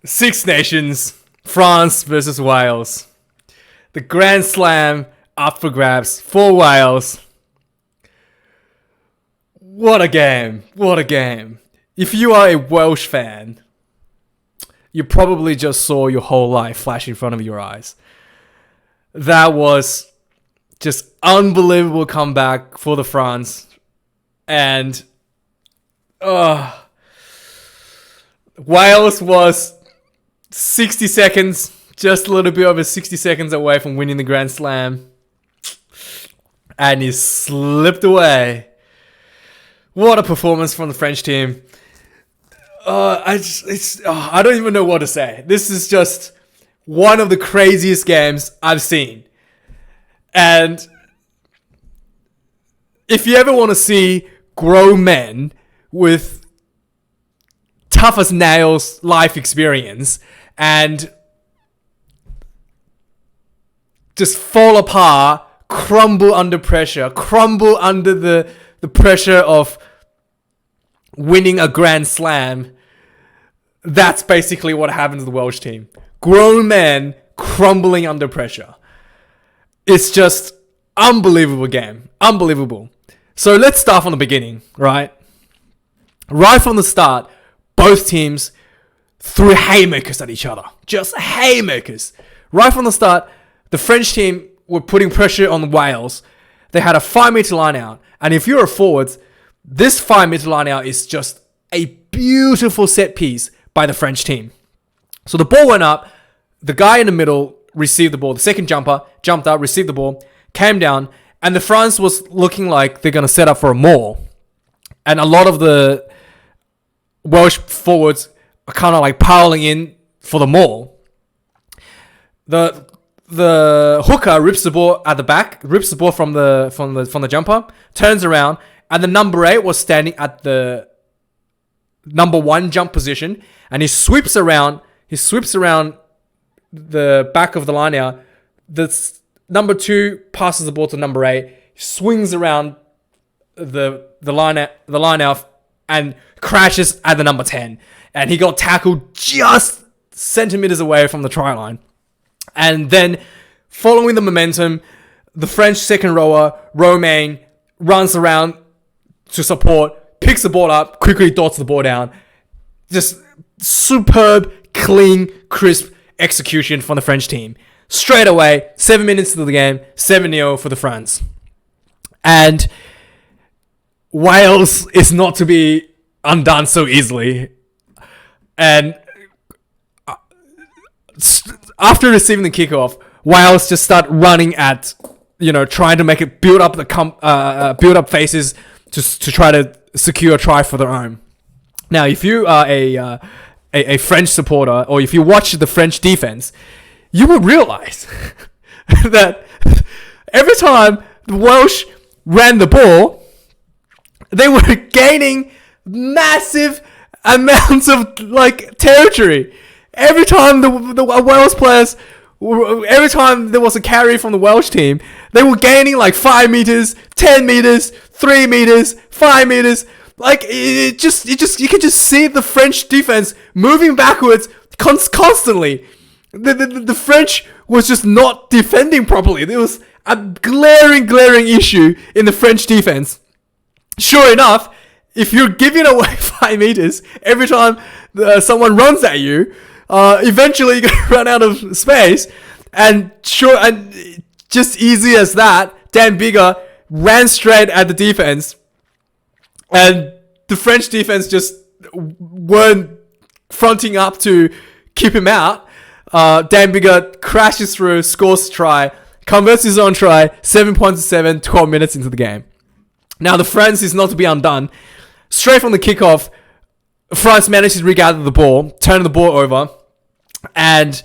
Six Nations, France versus Wales. The Grand Slam up for grabs for Wales. What a game. What a game. If you are a Welsh fan, you probably just saw your whole life flash in front of your eyes. That was just unbelievable comeback for the France. And Wales was 60 seconds, just a little bit over 60 seconds away from winning the Grand Slam. And he slipped away. What a performance from the French team. I don't even know what to say. This is just one of the craziest games I've seen. And if you ever want to see grown men with tough as nails life experience and just fall apart, crumble under pressure, crumble under the pressure of winning a Grand Slam, that's basically what happened to the Welsh team. Grown men crumbling under pressure. It's just unbelievable game. Unbelievable. So let's start from the beginning, right? Right from the start, both teams threw haymakers at each other. Just haymakers. Right from the start, the French team were putting pressure on Wales. They had a 5-meter line out. And if you're a forward, this 5-meter line out is just a beautiful set piece by the French team. So the ball went up. The guy in the middle received the ball. The second jumper jumped up, received the ball, came down. And the France was looking like they're going to set up for a maul. And a lot of the Welsh forwards are kind of like piling in for the maul. The hooker rips the ball at the back, rips the ball from the jumper, turns around, and the number 8 was standing at the number 1 jump position, and he sweeps around the back of the line out. The number 2 passes the ball to number 8, swings around the line out and crashes at the number 10, and he got tackled just centimeters away from the try line. And then, following the momentum, the French second rower, Romain, runs around to support, picks the ball up, quickly dots the ball down. Just superb, clean, crisp execution from the French team. Straight away, 7 minutes into the game, 7-0 for the France. And Wales is not to be undone so easily. And after receiving the kickoff, Wales just start running at, trying to make it build up faces to try to secure a try for their own. Now, if you are a French supporter, or if you watch the French defense, you will realize that every time the Welsh ran the ball, they were gaining massive amounts of territory. Every time the Wales players, every time there was a carry from the Welsh team, they were gaining 5 meters, 10 meters, 3 meters, 5 meters. You can just see the French defense moving backwards constantly. The French was just not defending properly. There was a glaring issue in the French defense. Sure enough, if you're giving away 5 meters every time someone runs at you, eventually you're going to run out of space. And just easy as that, Dan Biggar ran straight at the defense. And the French defense just weren't fronting up to keep him out. Dan Biggar crashes through, scores a try, converts his own try, 7 points to 7, 12 minutes into the game. Now, the France is not to be undone. Straight from the kickoff, France manages to regather the ball, turn the ball over, and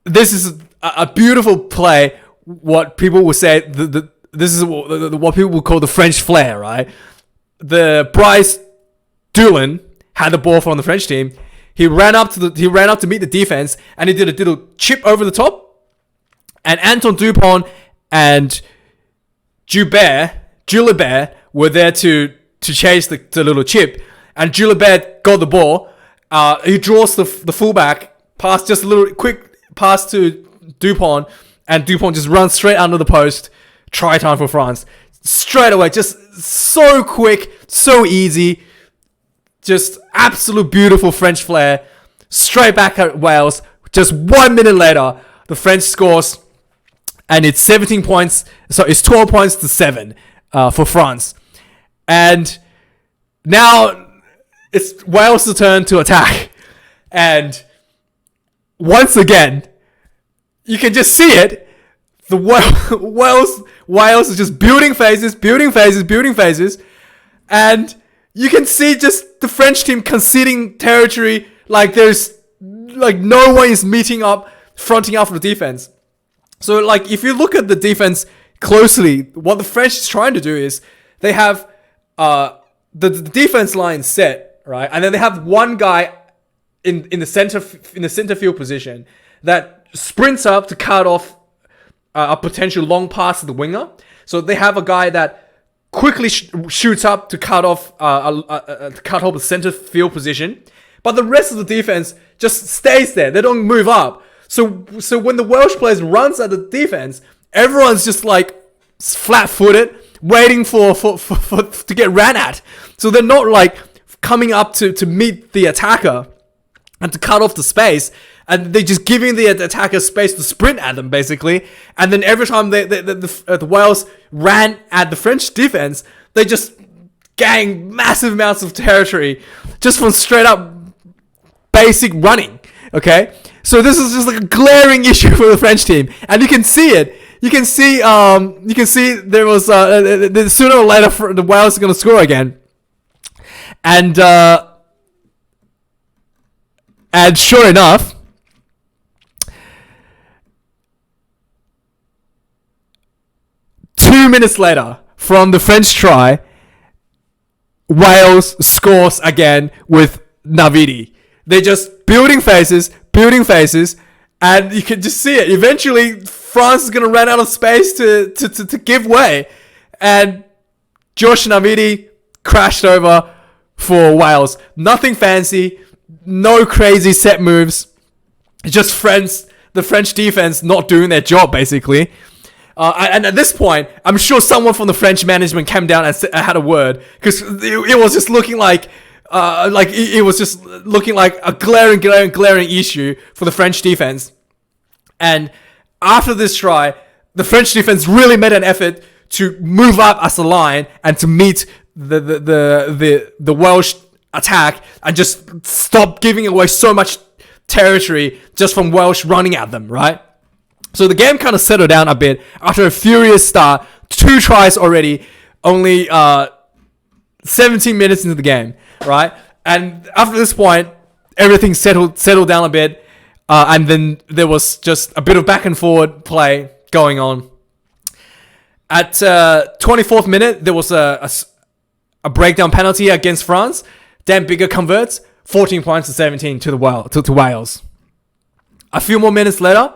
this is a beautiful play. What people will say, this is what people will call the French Flair, right? The Bryce Dulin had the ball from the French team. He ran up to meet the defense, and he did a little chip over the top. And Anton Dupont and Julibert were there to chase the little chip. And Julibert got the ball He draws the fullback, pass just a little quick pass to Dupont, and Dupont just runs straight under the post. Try time for France. Straight away, just so quick, so easy. Just absolute beautiful French flair. Straight back at Wales. Just 1 minute later, the French scores, and it's 17 points. So it's 12 points to 7 for France. And now it's Wales' turn to attack. And once again, you can just see it. The Wales is just building phases. And you can see just the French team conceding territory. Like no one is meeting up, fronting up for the defense. So like if you look at the defense closely, what the French is trying to do is they have the defense line set, right? And then they have one guy in the center field position that sprints up to cut off a potential long pass to the winger. So they have a guy that quickly shoots up to cut off the center field position. But the rest of the defense just stays there. They don't move up. So when the Welsh players runs at the defense, everyone's just like flat-footed, waiting for to get ran at. So they're not like coming up to meet the attacker and to cut off the space. And they're just giving the attacker space to sprint at them, basically. And then every time the Wales ran at the French defense, they just gained massive amounts of territory just from straight up basic running. Okay, so this is just like a glaring issue for the French team, and you can see it. You can see there was sooner or later the Wales are going to score again, and sure enough, two minutes later from the French try, Wales scores again with Navidi. They're just building phases, and you can just see it. Eventually, France is going to run out of space to give way. And Josh Navidi crashed over for Wales. Nothing fancy, no crazy set moves. Just the French defense not doing their job, basically. And at this point, I'm sure someone from the French management came down and had a word, because it was just looking like it was just looking like a glaring issue for the French defense. And after this try, the French defense really made an effort to move up as a line and to meet the Welsh attack and just stop giving away so much territory just from Welsh running at them, right? So the game kind of settled down a bit after a furious start. 2 tries already, only 17 minutes into the game, right? And after this point, everything settled down a bit, and then there was just a bit of back and forward play going on. At 24th minute, there was a breakdown penalty against France. Dan Biggar converts 14 points to 17 to Wales. A few more minutes later,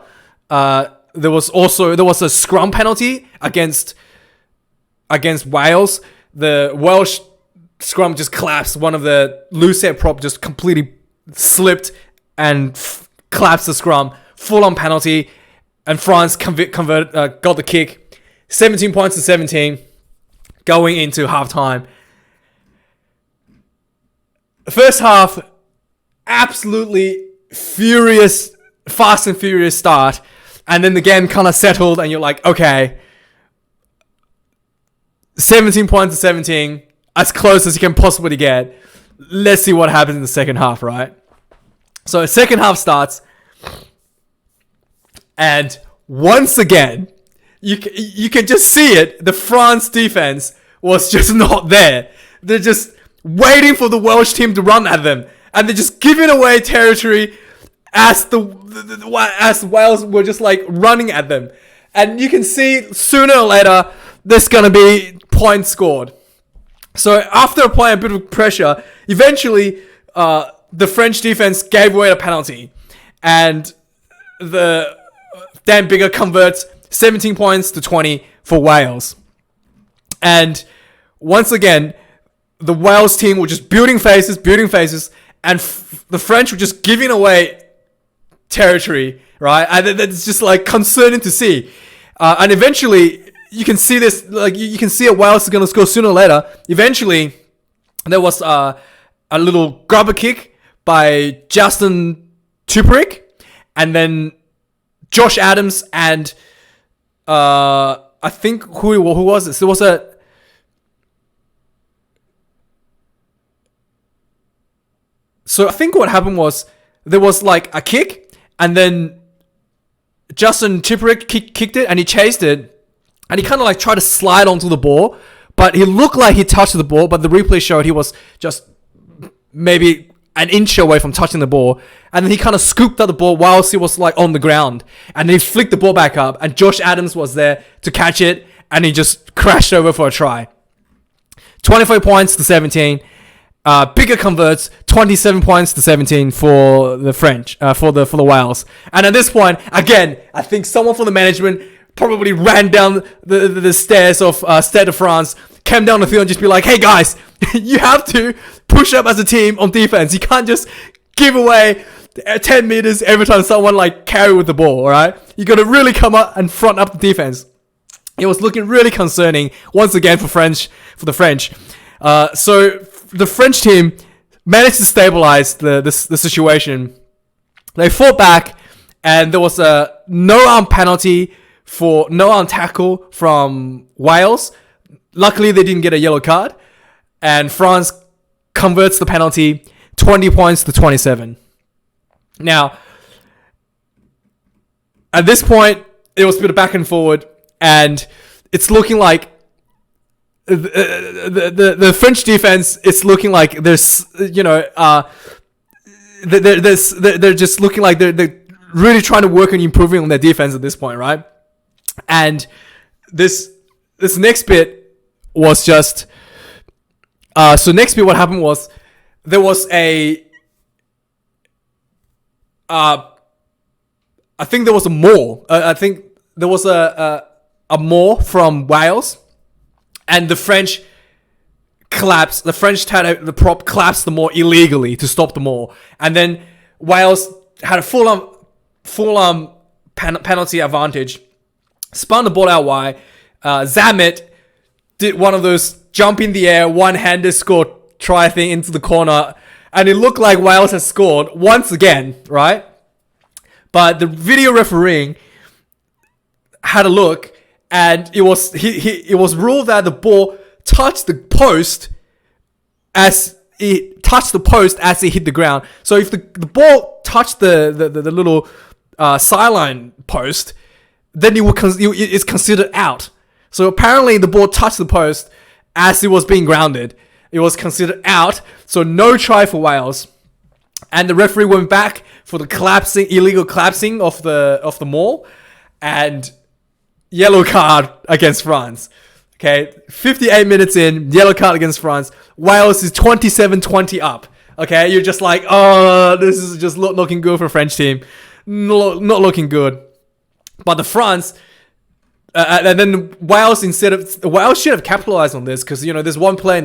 there was a scrum penalty against Wales. The Welsh scrum just collapsed. One of the loose head prop just completely slipped and collapsed the scrum. Full on penalty, and France got the kick. 17 points to 17 going into halftime. First half, absolutely furious, fast and furious start. And then the game kind of settled, and you're like, okay, 17 points to 17, as close as you can possibly get. Let's see what happens in the second half, right? So the second half starts, and once again, you can just see it. The France defense was just not there. They're just waiting for the Welsh team to run at them, and they're just giving away territory as Wales were just like running at them. And you can see sooner or later there's gonna be points scored. So after applying a bit of pressure, eventually the French defense gave away a penalty, and the Dan Biggar converts 17 points to 20 for Wales. And once again, the Wales team were just building phases, and the French were just giving away territory, right? And it's just like concerning to see. And eventually, you can see this, like you can see Wales is going to score sooner or later. Eventually, there was a little grubber kick by Justin Tuperick, and then Josh Adams and I think who was this? There was So I think what happened was there was like a kick, and then Justin Tuperick kicked it, and he chased it, and he kind of like tried to slide onto the ball, but he looked like he touched the ball, but the replay showed he was just maybe an inch away from touching the ball, and then he kind of scooped up the ball whilst he was like on the ground, and then he flicked the ball back up, and Josh Adams was there to catch it, and he just crashed over for a try. 24 points to 17. Bigger converts, 27 points to 17 for the French, for the Wales. And at this point, again, I think someone from the management probably ran down the stairs of Stade de France, came down the field and just be like, hey guys, you have to push up as a team on defense. You can't just give away 10 meters every time someone like carry with the ball, alright? You got to really come up and front up the defense. It was looking really concerning once again for the French. So the French team managed to stabilize the situation. They fought back, and there was a no-arm tackle from Wales. Luckily, they didn't get a yellow card, and France converts the penalty, 20 points to 27. Now, at this point, it was a bit of back and forward, and it's looking like the French defense, it's looking like there's, they're just looking like they're really trying to work on improving on their defense at this point, right? And this next bit was just, so next bit what happened was there was I think there was a maul. I think there was a maul from Wales. And the French collapsed. The prop collapsed the maul illegally to stop the maul. And then Wales had a full penalty advantage. Spun the ball out wide. Zamet did one of those jump in the air, one-handed score try thing into the corner. And it looked like Wales had scored once again, right? But the video refereeing had a look, and it was ruled that the ball touched the post as it hit the ground. So if the ball touched the little sideline post, then it's considered out. So apparently the ball touched the post as it was being grounded. It was considered out. So no try for Wales. And the referee went back for the illegal collapsing of the maul, and yellow card against France. Okay, 58 minutes in, yellow card against France. Wales is 27-20 up. Okay, you're just like, oh, this is just looking good for the French team. Not looking good. But the France, and then Wales should have capitalized on this, because there's one player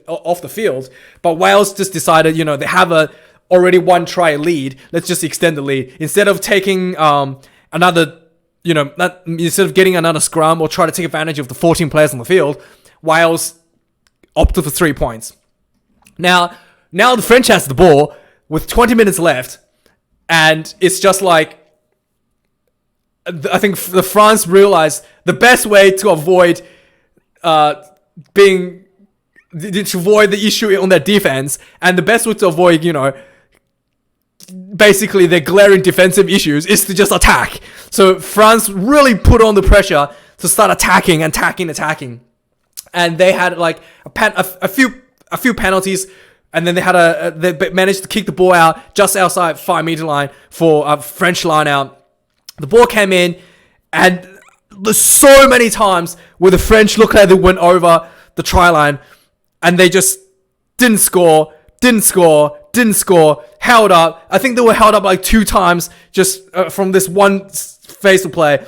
off the field, but Wales just decided they have a already one try lead. Let's just extend the lead instead of taking another. Instead of getting another scrum or try to take advantage of the 14 players on the field, Wales opted for 3 points. Now the French has the ball with 20 minutes left, and it's just like, I think the France realized the best way to avoid the issue on their defense, and the best way to avoid, basically their glaring defensive issues, is to just attack. So France really put on the pressure to start attacking. And they had like a few penalties, and then they managed to kick the ball out just outside 5-meter line for a French line out. The ball came in, and there's so many times where the French looked like they went over the try line, and they just didn't score, held up. I think they were held up like 2 times just from this one phase of play.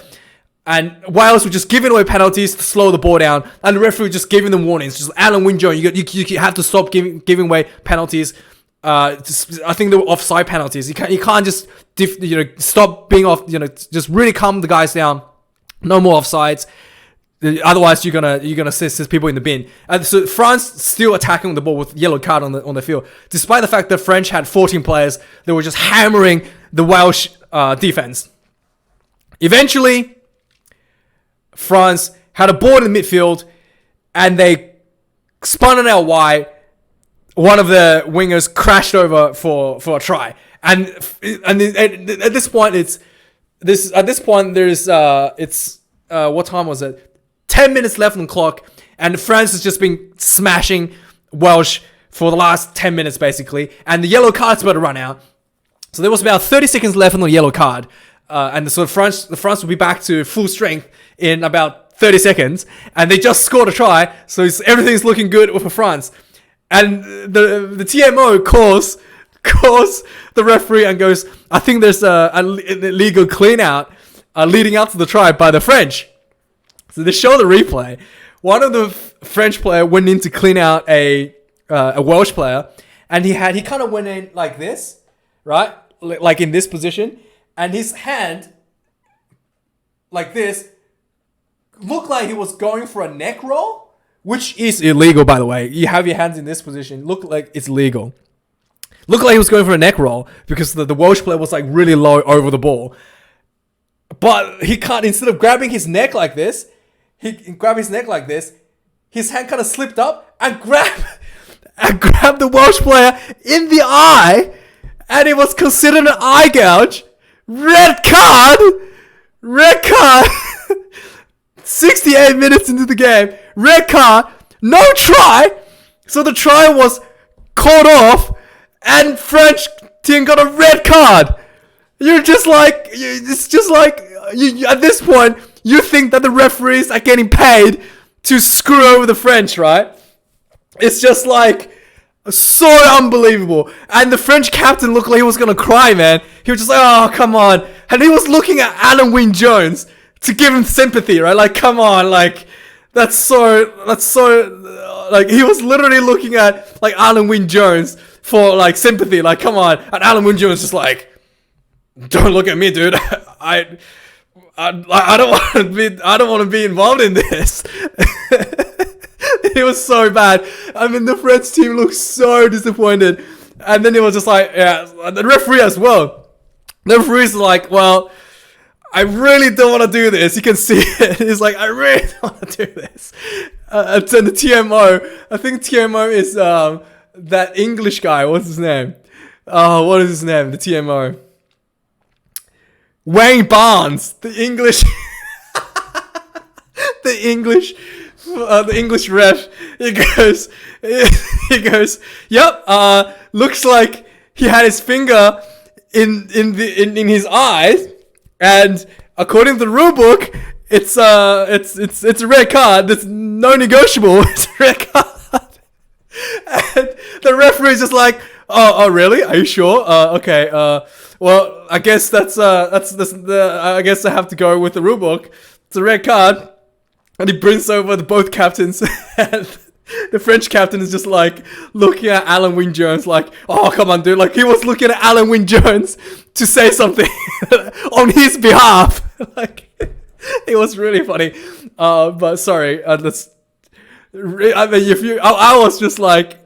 And Wales were just giving away penalties to slow the ball down, and the referee was just giving them warnings. Just Alan Winjo, you have to stop giving away penalties. I think there were offside penalties. You can't just stop being off. Just really calm the guys down. No more offsides. Otherwise, you're gonna sit people in the bin. And so France still attacking the ball with yellow card on the field, despite the fact that French had 14 players. They were just hammering the Welsh defense. Eventually, France had a ball in the midfield, and they spun it out wide. One of the wingers crashed over for a try, and at this point what time was it? 10 minutes left on the clock, and France has just been smashing Welsh for the last 10 minutes basically, and the yellow card's about to run out. So there was about 30 seconds left on the yellow card, and so the France will be back to full strength in about 30 seconds, and they just scored a try, so everything's looking good for France. And the TMO calls the referee and goes, I think there's an illegal clean out leading up to the try by the French. So they show the replay. One of the French player went in to clean out a Welsh player, and he kind of went in like this, right? Like in this position, and his hand, like this, looked like he was going for a neck roll, which is illegal, by the way. You have your hands in this position, look like it's illegal. Looked like he was going for a neck roll because the Welsh player was like really low over the ball. But he can't, instead of grabbing his neck like this, his hand kind of slipped up and grabbed the Welsh player in the eye, and it was considered an eye gouge. Red card. 68 minutes into the game, red card, no try. So the try was called off, and French team got a red card. It's just like at this point, you think that the referees are getting paid to screw over the French, right? It's just like so unbelievable. And the French captain looked like he was gonna cry, man. He was just like, oh, come on. And he was looking at Alan Wynne-Jones to give him sympathy, right? Like, come on, like, that's so, like, he was literally looking at, like, Alan Wynne-Jones for, like, sympathy. Like, come on. And Alan Wynne-Jones just like, don't look at me, dude. I don't want to be involved in this. It was so bad. I mean, the French team looked so disappointed. And then it was just like, yeah, the referee as well. The referee's like, well, I really don't want to do this. You can see it. He's like, I really don't want to do this. And the TMO, I think TMO is that English guy. What's his name? What is his name? The TMO. Wayne Barnes, the English ref. He goes, yep. Looks like he had his finger in his eyes, and according to the rule book, it's a red card. There's no negotiable. It's a red card. And the referee's just like, oh, really? Are you sure? Okay. Well, I guess I guess I have to go with the rule book. It's a red card. And he brings over both captains. And the French captain is just like looking at Alan Wynne-Jones like, oh, come on, dude. Like, he was looking at Alan Wynne-Jones to say something on his behalf. Like, it was really funny. But sorry, I was just like,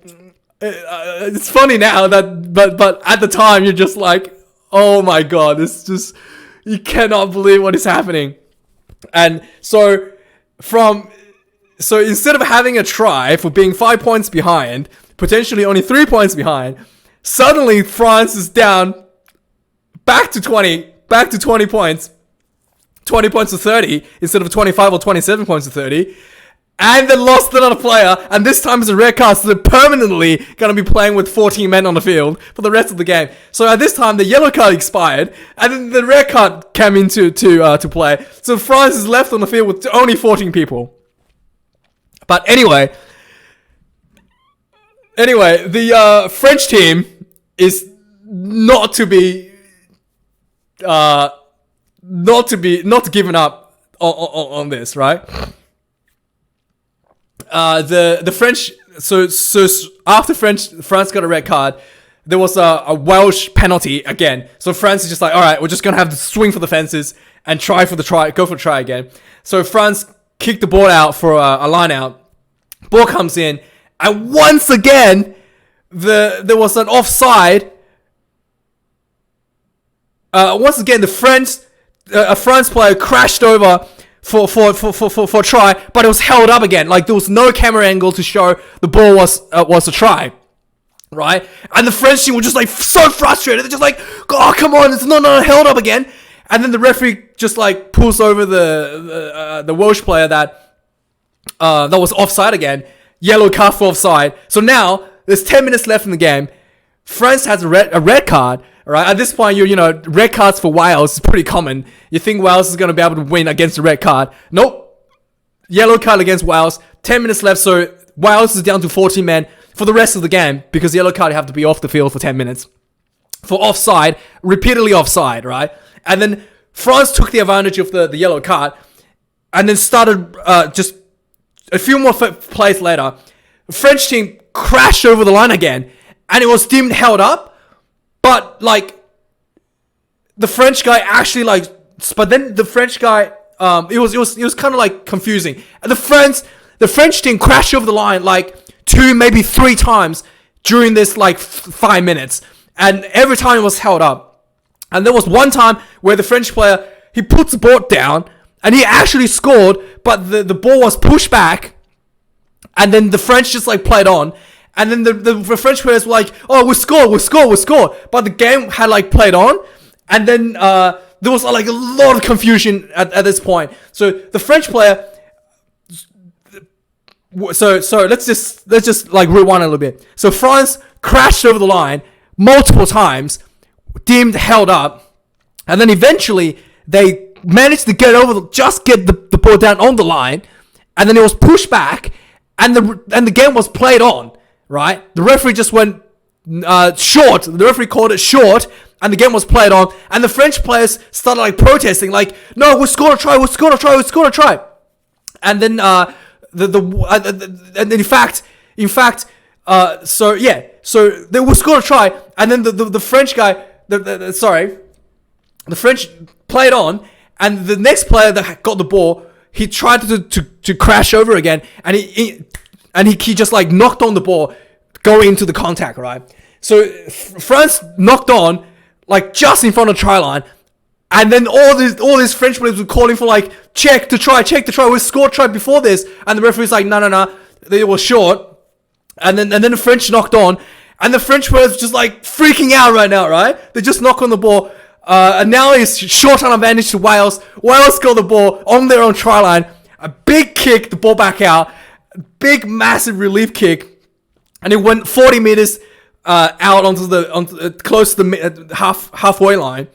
it's funny now but at the time you're just like, oh my god, it's just, you cannot believe what is happening. And so instead of having a try for being 5 points behind, potentially only 3 points behind, suddenly France is down back to 20 points. 20 points to 30 instead of 25 or 27 points to 30. And they lost another player, and this time it's a red card, so they're permanently going to be playing with 14 men on the field for the rest of the game. So at this time, the yellow card expired, and then the red card came into to play. So France is left on the field with only 14 people. But anyway, the French team is not to given up on this, right? The French, so after France got a red card, there was a Welsh penalty again. So France is just like, all right, we're just going to have to swing for the fences and go for the try again. So France kicked the ball out for a line out. Ball comes in. And once again, there was an offside. Once again, a France player crashed over for a try, but it was held up again. Like there was no camera angle to show the ball was a try, right? And the French team were just like so frustrated. They're just like, oh come on, it's not held up again. And then the referee just like pulls over the Welsh player that was offside again. Yellow card for offside. So now there's 10 minutes left in the game. France has a red card. Right, at this point, red cards for Wales is pretty common. You think Wales is going to be able to win against a red card. Nope. Yellow card against Wales. 10 minutes left, so Wales is down to 14 men for the rest of the game because yellow card, you have to be off the field for 10 minutes. For offside, repeatedly offside, right? And then France took the advantage of the yellow card and then started just a few more plays later. The French team crashed over the line again and it was deemed held up. But like the French guy actually but then the French guy, it was kind of like confusing. And the French team crashed over the line like 2, maybe 3 times during this like 5 minutes, and every time it was held up. And there was one time where the French player, he puts the ball down and he actually scored, but the ball was pushed back, and then the French just like played on. And then the French players were like, oh, we scored. But the game had like played on. And then there was like a lot of confusion at this point. So the French player, so let's just like rewind a little bit. So France crashed over the line multiple times, deemed held up. And then eventually they managed to get the ball down on the line. And then it was pushed back and the game was played on. Right? The referee just went short. The referee called it short, and the game was played on. And the French players started like protesting, like, "No, we scored a try. And then and in fact, so they will score a try, and then the French guy, the French played on, and the next player that got the ball, he tried to crash over again, and he just like knocked on the ball going into the contact, right? So France knocked on like just in front of the try line, and then all these French players were calling for like check the try. We scored try before this, and the referee's like no, they were short, and then the French knocked on, and the French players just like freaking out right now, right? They just knock on the ball, and now it's short on advantage to Wales. Wales got the ball on their own try line, a big kick, the ball back out. Big massive relief kick, and it went 40 meters out onto close to the halfway line.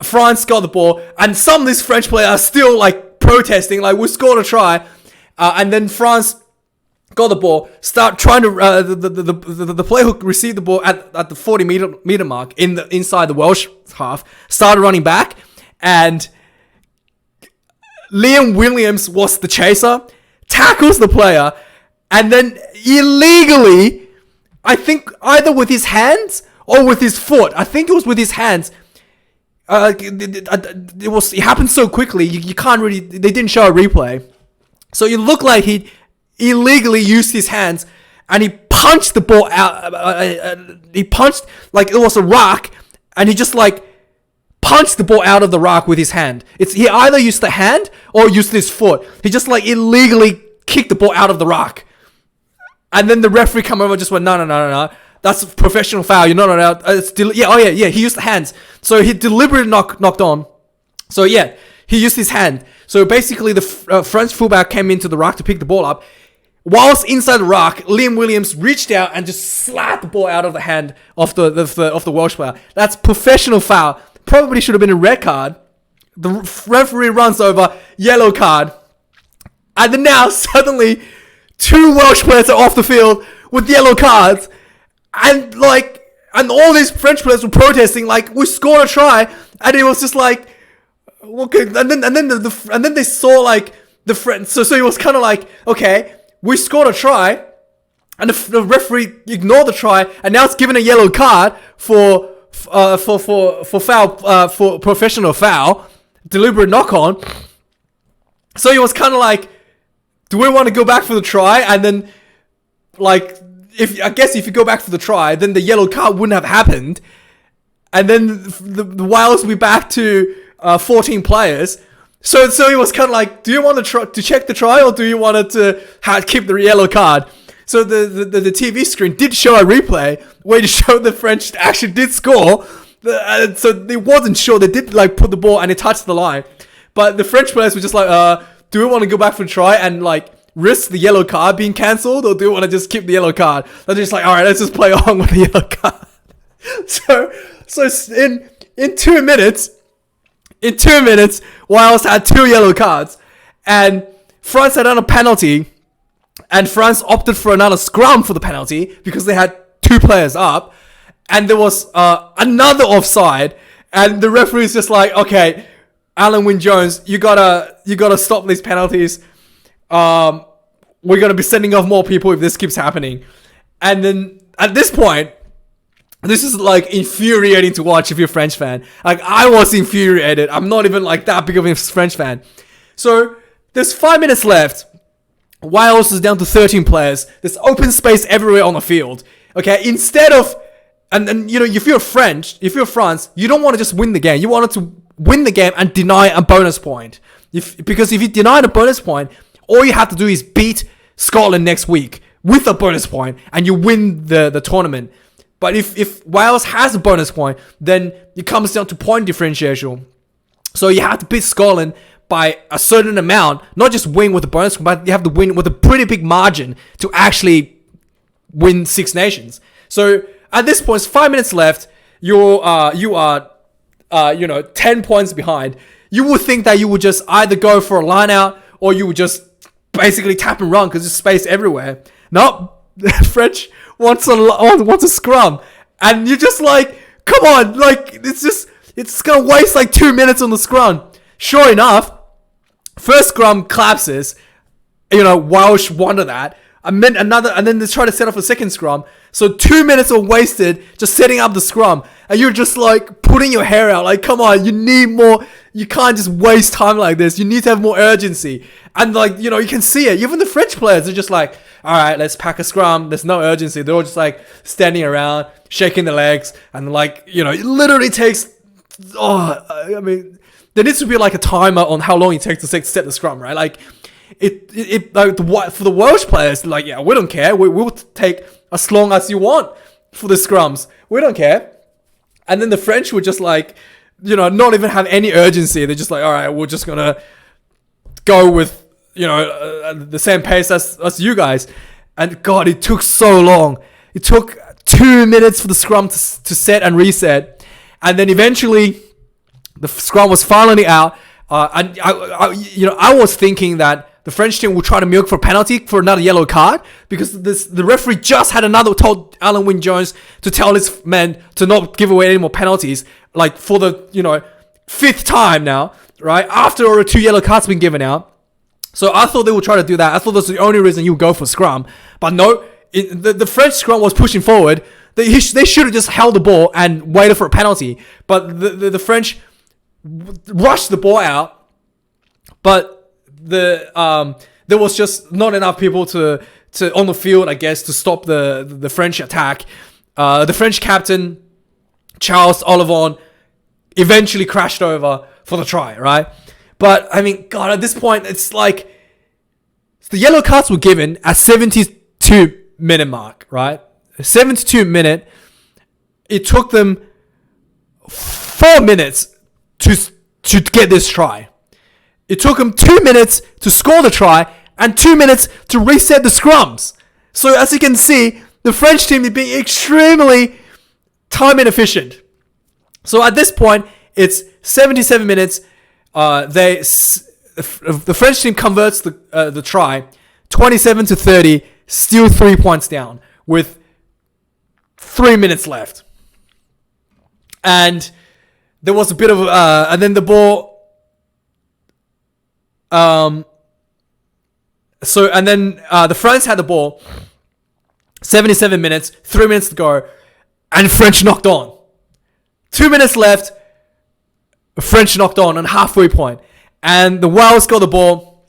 France got the ball, and some of these French players are still like protesting, like we scored a try, and then France got the ball, start trying to the player who received the ball at the 40 meter mark inside the Welsh half started running back, and Liam Williams was the chaser. Tackles the player, and then illegally, I think either with his hands or with his foot, I think it was with his hands. It happened so quickly, you can't really. They didn't show a replay, so it looked like he illegally used his hands and he punched the ball out. He punched like it was a rock, and he just like punched the ball out of the rock with his hand. He either used the hand or used his foot. He just like illegally kicked the ball out of the rock. And then the referee come over and just went, no. That's a professional foul. You're not allowed. He used the hands. So he deliberately knocked on. So yeah, he used his hand. So basically the French fullback came into the rock to pick the ball up. Whilst inside the rock, Liam Williams reached out and just slapped the ball out of the hand of the Welsh player. That's professional foul. Probably should have been a red card. The referee runs over, yellow card. And then now, suddenly, 2 Welsh players are off the field with yellow cards. And all these French players were protesting, like, we scored a try. And it was just like, okay. And then they saw, like, the French. So it was kind of like, okay, we scored a try. And the referee ignored the try, and now it's given a yellow card for foul, for professional foul, deliberate knock on. So he was kind of like, do we want to go back for the try? And then, like, if you go back for the try, then the yellow card wouldn't have happened, and then the Wales will be back to 14 players. So he was kind of like, do you want to check the try, or do you want it to keep the yellow card? So the TV screen did show a replay where it showed the French actually did score. So they wasn't sure. They did like put the ball and it touched the line. But the French players were just like, do we want to go back for a try and like risk the yellow card being cancelled, or do we want to just keep the yellow card? They're just like, all right, let's just play on with the yellow card. So in 2 minutes, Wales had 2 yellow cards, and France had done a penalty. And France opted for another scrum for the penalty because they had 2 players up, and there was another offside, and the referee's just like, okay, Alan Wynne-Jones, you gotta stop these penalties. We're gonna be sending off more people if this keeps happening. And then at this point, this is like infuriating to watch if you're a French fan. Like, I was infuriated. I'm not even like that big of a French fan. So there's 5 minutes left. Wales is down to 13 players. There's open space everywhere on the field. Okay, instead of, and you know, if you're France, you don't want to just win the game. You want to win the game and deny a bonus point. Because if you deny a bonus point, all you have to do is beat Scotland next week with a bonus point, and you win the tournament. But if Wales has a bonus point, then it comes down to point differential. So you have to beat Scotland by a certain amount, not just win with a bonus, but you have to win with a pretty big margin to actually win Six Nations. So at this point, it's 5 minutes left. You are 10 points behind. You would think that you would just either go for a line out, or you would just basically tap and run because there's space everywhere. Nope, the French wants a scrum, and you're just like, come on, like it's gonna waste like 2 minutes on the scrum. Sure enough, first scrum collapses. Welsh won that. And then they try to set off a second scrum. So 2 minutes are wasted just setting up the scrum. And you're just like putting your hair out. Like, come on, you need more. You can't just waste time like this. You need to have more urgency. And like, you can see it. Even the French players are just like, all right, let's pack a scrum. There's no urgency. They're all just like standing around, shaking their legs. And like, it literally takes, there needs to be like a timer on how long it takes to set the scrum, right? Like, it like for the Welsh players, like, yeah, we don't care. We'll take as long as you want for the scrums. We don't care. And then the French would just like, not even have any urgency. They're just like, all right, we're just gonna go with the same pace as you guys. And God, it took so long. It took 2 minutes for the scrum to set and reset, and then eventually the scrum was finally out. And I was thinking that the French team would try to milk for a penalty for another yellow card, because the referee just had told Alan Wynne-Jones to tell his men to not give away any more penalties, like for the 5th time now, right? After already 2 yellow cards been given out. So I thought they would try to do that. I thought that's the only reason you would go for scrum. But no, the French scrum was pushing forward. They should have just held the ball and waited for a penalty. But the French rushed the ball out, but there was just not enough people to on the field, I guess, to stop the French attack. The French captain, Charles Ollivon, eventually crashed over for the try, right? But I mean, God, at this point, it's like the yellow cards were given at 72-minute mark, right? 72-minute. It took them 4 minutes to get this try. It took them 2 minutes to score the try and 2 minutes to reset the scrums. So as you can see, the French team is being extremely time inefficient. So at this point, it's 77 minutes. The French team converts the try, 27-30, still 3 points down with 3 minutes left. And there was a bit of and then the ball. The France had the ball, 77 minutes, 3 minutes to go, and French knocked on. 2 minutes left, French knocked on halfway point, and the Wales got the ball.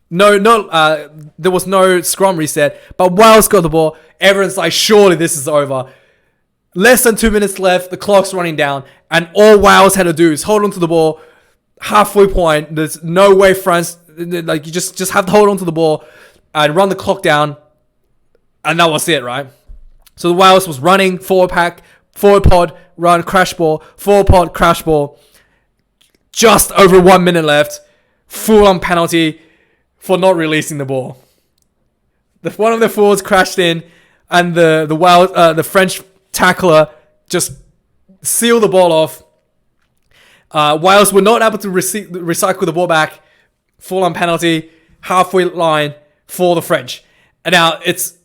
There was no scrum reset, but Wales got the ball. Everyone's like, surely this is over. Less than 2 minutes left, the clock's running down, and all Wales had to do is hold on to the ball, halfway point. There's no way France, like, you just have to hold on to the ball and run the clock down, and that was it, right? So the Wales was running, forward pod, run, crash ball, forward pod, crash ball. Just over 1 minute left, full-on penalty for not releasing the ball. One of the forwards crashed in, and the French tackler just sealed the ball off. Wales were not able to recycle the ball back. Full-on penalty, halfway line for the French. And now it's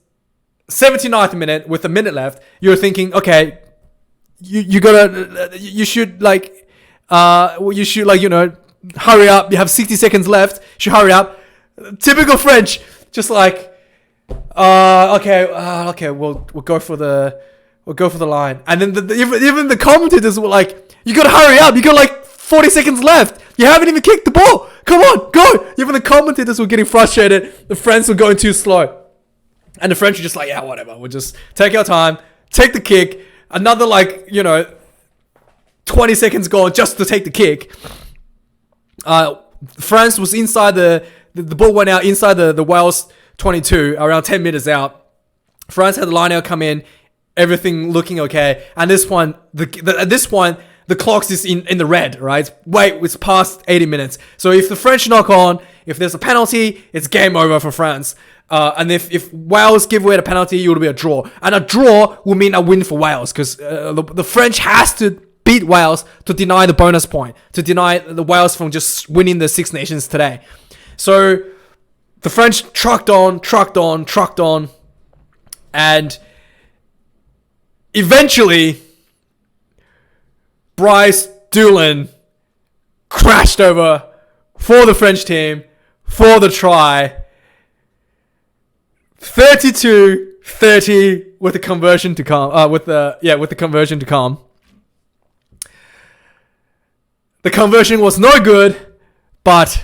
79th minute with a minute left. You're thinking, okay, you should hurry up. You have 60 seconds left. You should hurry up. Typical French, just like, okay, we'll go for the line. And then even the commentators were like, you gotta hurry up. You got like 40 seconds left. You haven't even kicked the ball. Come on, go. Even the commentators were getting frustrated. The French were going too slow. And the French were just like, yeah, whatever. We'll just take our time, take the kick. Another 20 seconds gone just to take the kick. France was inside the ball went out inside the Wales 22, around 10 meters out. France had the line out come in, everything looking okay. And at this point, the clock is in the red, right? It's past 80 minutes. So if the French knock on, if there's a penalty, it's game over for France. And if Wales give away the penalty, it will be a draw. And a draw will mean a win for Wales, because the French has to beat Wales to deny the bonus point, to deny the Wales from just winning the Six Nations today. So the French trucked on, and eventually Bryce Doolan crashed over for the French team for the try. 32-30 with the conversion to come. With the conversion to come. The conversion was no good, but